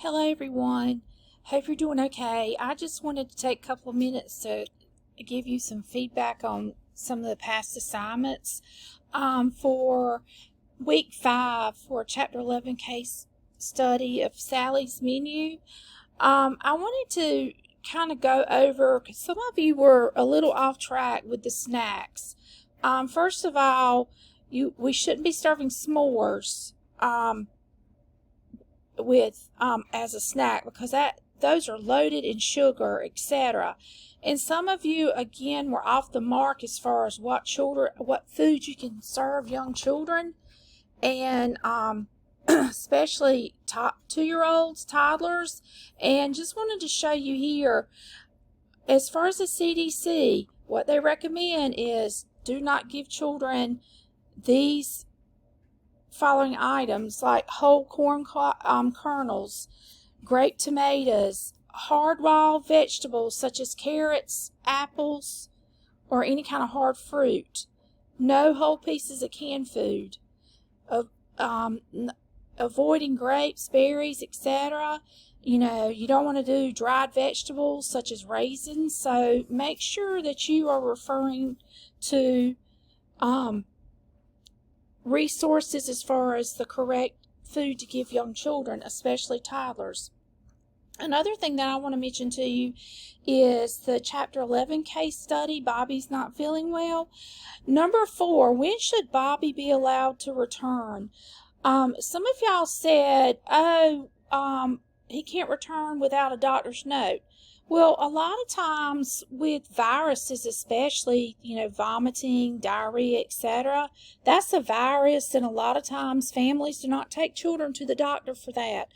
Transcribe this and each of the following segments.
Hello, everyone. Hope you're doing okay. I just wanted to take a couple of minutes to give you some feedback on some of the past assignments for week 5 for Chapter 11 case study of Sally's Menu. I wanted to kind of go over, because some of you were a little off track with the snacks. First of all, we shouldn't be serving s'mores with as a snack, because those are loaded in sugar, etc. And some of you again were off the mark as far as what food you can serve young children, and especially 2-year-olds, toddlers. And just wanted to show you here, as far as the CDC, what they recommend is do not give children these following items, like whole corn kernels, grape tomatoes, hard raw vegetables such as carrots, apples, or any kind of hard fruit. No whole pieces of canned food. Avoiding grapes, berries, etc. You don't want to do dried vegetables such as raisins. So make sure that you are referring to resources as far as the correct food to give young children, especially toddlers. Another thing that I want to mention to you is the Chapter 11 case study, Bobby's not feeling well. Number 4, when should Bobby be allowed to return? Some of y'all said, he can't return without a doctor's note. Well, a lot of times with viruses, especially, vomiting, diarrhea, etc., that's a virus, and a lot of times families do not take children to the doctor for that.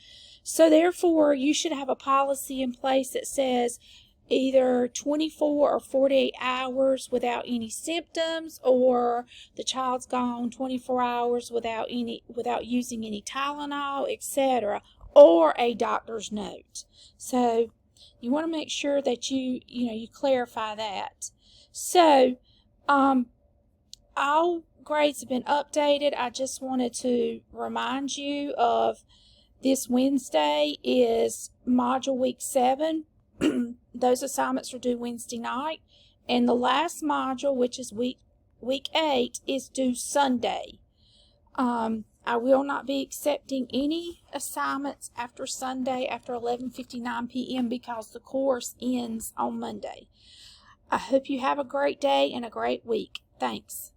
So therefore, you should have a policy in place that says either 24 or 48 hours without any symptoms, or the child's gone 24 hours without using any Tylenol, etc., or a doctor's note. So you want to make sure that you clarify that. So all grades have been updated. I just wanted to remind you of this Wednesday is module week 7. Those assignments are due Wednesday night, and the last module, which is week 8, is due Sunday. I will not be accepting any assignments after Sunday after 11:59 p.m. because the course ends on Monday. I hope you have a great day and a great week. Thanks.